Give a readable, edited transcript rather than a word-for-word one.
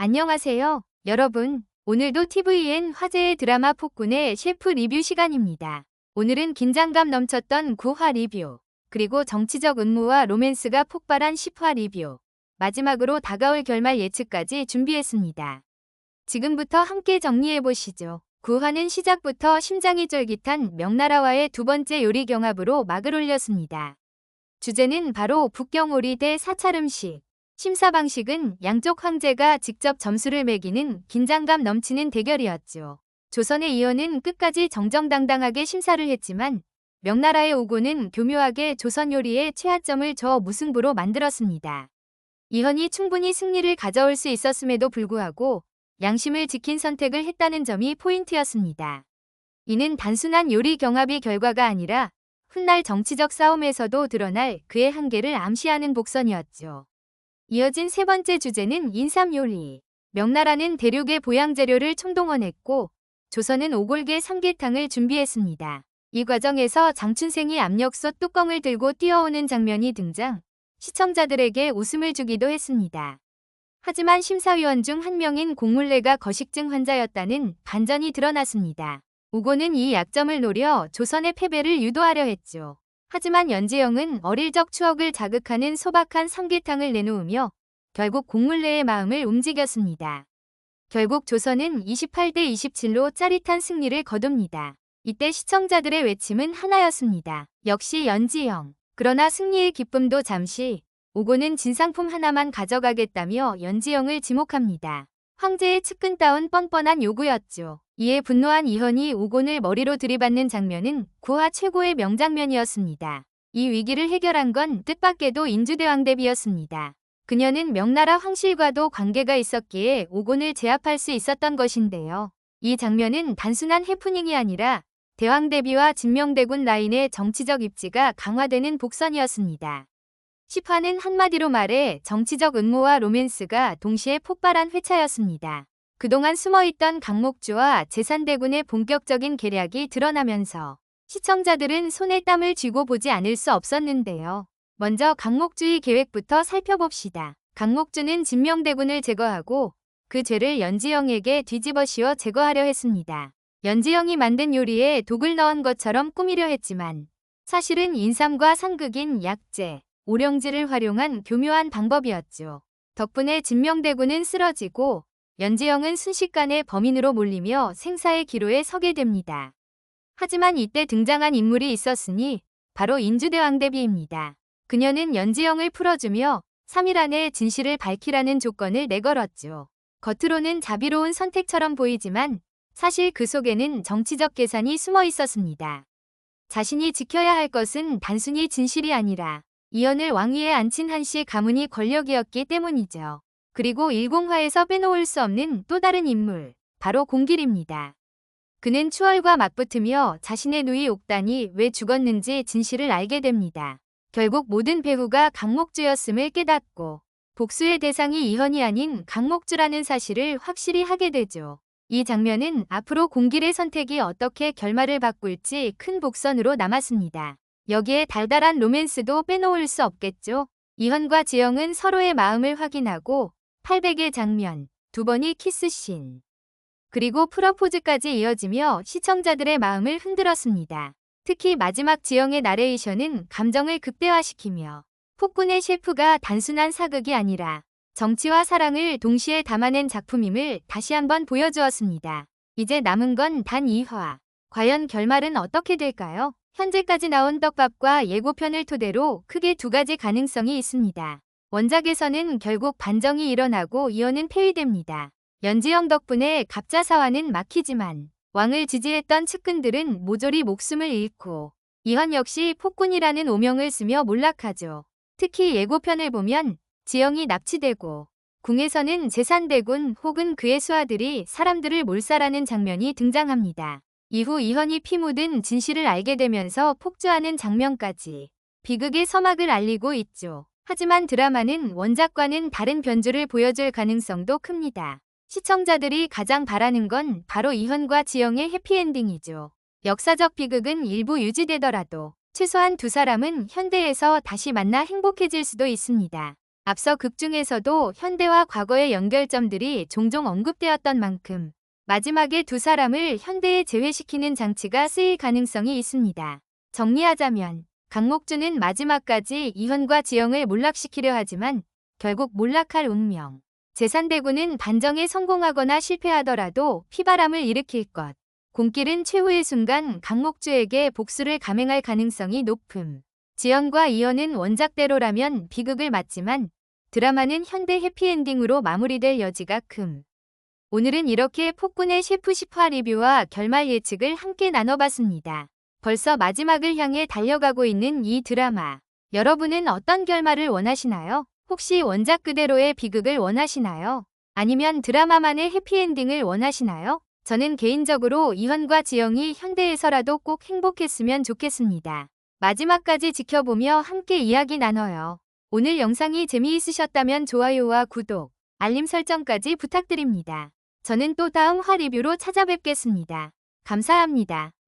안녕하세요, 여러분. 오늘도 TVN 화제의 드라마 폭군의 셰프 리뷰 시간입니다. 오늘은 긴장감 넘쳤던 9화 리뷰, 그리고 정치적 음모와 로맨스가 폭발한 10화 리뷰, 마지막으로 다가올 결말 예측까지 준비했습니다. 지금부터 함께 정리해보시죠. 9화는 시작부터 심장이 쫄깃한 명나라와의 두 번째 요리 경합으로 막을 올렸습니다. 주제는 바로 북경오리 대 사찰 음식. 심사 방식은 양쪽 황제가 직접 점수를 매기는 긴장감 넘치는 대결이었죠. 조선의 이현은 끝까지 정정당당하게 심사를 했지만 명나라의 오고는 교묘하게 조선 요리의 최하점을 저어 무승부로 만들었습니다. 이현이 충분히 승리를 가져올 수 있었음에도 불구하고 양심을 지킨 선택을 했다는 점이 포인트였습니다. 이는 단순한 요리 경합이 결과가 아니라 훗날 정치적 싸움에서도 드러날 그의 한계를 암시하는 복선이었죠. 이어진 세 번째 주제는 인삼요리. 명나라는 대륙의 보양재료를 총동원했고 조선은 오골계 삼계탕을 준비했습니다. 이 과정에서 장춘생이 압력솥 뚜껑을 들고 뛰어오는 장면이 등장, 시청자들에게 웃음을 주기도 했습니다. 하지만 심사위원 중 한 명인 공물레가 거식증 환자였다는 반전이 드러났습니다. 오고는 이 약점을 노려 조선의 패배를 유도하려 했죠. 하지만 연지영은 어릴 적 추억을 자극하는 소박한 삼계탕을 내놓으며 결국 공물레의 마음을 움직였습니다. 결국 조선은 28대 27로 짜릿한 승리를 거둡니다. 이때 시청자들의 외침은 하나였습니다. 역시 연지영. 그러나 승리의 기쁨도 잠시, 오고는 진상품 하나만 가져가겠다며 연지영을 지목합니다. 황제의 측근다운 뻔뻔한 요구였죠. 이에 분노한 이현이 오곤을 머리로 들이받는 장면은 9화 최고의 명장면이었습니다. 이 위기를 해결한 건 뜻밖에도 인주대왕대비였습니다. 그녀는 명나라 황실과도 관계가 있었기에 오곤을 제압할 수 있었던 것인데요. 이 장면은 단순한 해프닝이 아니라 대왕대비와 진명대군 라인의 정치적 입지가 강화되는 복선이었습니다. 10화는 한마디로 말해 정치적 음모와 로맨스가 동시에 폭발한 회차였습니다. 그동안 숨어있던 강목주와 제산대군의 본격적인 계략이 드러나면서 시청자들은 손에 땀을 쥐고 보지 않을 수 없었는데요. 먼저 강목주의 계획부터 살펴봅시다. 강목주는 진명대군을 제거하고 그 죄를 연지영에게 뒤집어 씌워 제거하려 했습니다. 연지영이 만든 요리에 독을 넣은 것처럼 꾸미려 했지만 사실은 인삼과 상극인 약재, 오령지를 활용한 교묘한 방법이었죠. 덕분에 진명대군은 쓰러지고 연지영은 순식간에 범인으로 몰리며 생사의 기로에 서게 됩니다. 하지만 이때 등장한 인물이 있었으니 바로 인주대왕대비입니다. 그녀는 연지영을 풀어주며 3일 안에 진실을 밝히라는 조건을 내걸었죠. 겉으로는 자비로운 선택처럼 보이지만 사실 그 속에는 정치적 계산이 숨어 있었습니다. 자신이 지켜야 할 것은 단순히 진실이 아니라 이현을 왕위에 앉힌 한씨 가문이 권력이었기 때문이죠. 그리고 10화에서 빼놓을 수 없는 또 다른 인물, 바로 공길입니다. 그는 추월과 맞붙으며 자신의 누이 옥단이 왜 죽었는지 진실을 알게 됩니다. 결국 모든 배후가 강목주였음을 깨닫고 복수의 대상이 이현이 아닌 강목주라는 사실을 확실히 하게 되죠. 이 장면은 앞으로 공길의 선택이 어떻게 결말을 바꿀지 큰 복선으로 남았습니다. 여기에 달달한 로맨스도 빼놓을 수 없겠죠. 이현과 지영은 서로의 마음을 확인하고 800의 장면, 두 번이 키스씬, 그리고 프러포즈까지 이어지며 시청자들의 마음을 흔들었습니다. 특히 마지막 지영의 나레이션은 감정을 극대화시키며 폭군의 셰프가 단순한 사극이 아니라 정치와 사랑을 동시에 담아낸 작품임을 다시 한번 보여주었습니다. 이제 남은 건 단 2화. 과연 결말은 어떻게 될까요? 현재까지 나온 떡밥과 예고편을 토대로 크게 두 가지 가능성이 있습니다. 원작에서는 결국 반정이 일어나고 이현은 폐위됩니다. 연지영 덕분에 갑자사화는 막히지만 왕을 지지했던 측근들은 모조리 목숨을 잃고 이현 역시 폭군이라는 오명을 쓰며 몰락하죠. 특히 예고편을 보면 지영이 납치되고 궁에서는 제산대군 혹은 그의 수하들이 사람들을 몰살하는 장면이 등장합니다. 이후 이현이 피 묻은 진실을 알게 되면서 폭주하는 장면까지 비극의 서막을 알리고 있죠. 하지만 드라마는 원작과는 다른 변주를 보여줄 가능성도 큽니다. 시청자들이 가장 바라는 건 바로 이현과 지영의 해피엔딩이죠. 역사적 비극은 일부 유지되더라도 최소한 두 사람은 현대에서 다시 만나 행복해질 수도 있습니다. 앞서 극 중에서도 현대와 과거의 연결점들이 종종 언급되었던 만큼 마지막에 두 사람을 현대에 재회시키는 장치가 쓰일 가능성이 있습니다. 정리하자면 강목주는 마지막까지 이현과 지영을 몰락시키려 하지만 결국 몰락할 운명. 제산대군은 반정에 성공하거나 실패하더라도 피바람을 일으킬 것. 곰길은 최후의 순간 강목주에게 복수를 감행할 가능성이 높음. 지연과 이현은 원작대로라면 비극을 맞지만 드라마는 현대 해피엔딩으로 마무리될 여지가 큼. 오늘은 이렇게 폭군의 셰프 10화 리뷰와 결말 예측을 함께 나눠봤습니다. 벌써 마지막을 향해 달려가고 있는 이 드라마. 여러분은 어떤 결말을 원하시나요? 혹시 원작 그대로의 비극을 원하시나요? 아니면 드라마만의 해피엔딩을 원하시나요? 저는 개인적으로 이현과 지영이 현대에서라도 꼭 행복했으면 좋겠습니다. 마지막까지 지켜보며 함께 이야기 나눠요. 오늘 영상이 재미있으셨다면 좋아요와 구독, 알림 설정까지 부탁드립니다. 저는 또 다음 화 리뷰로 찾아뵙겠습니다. 감사합니다.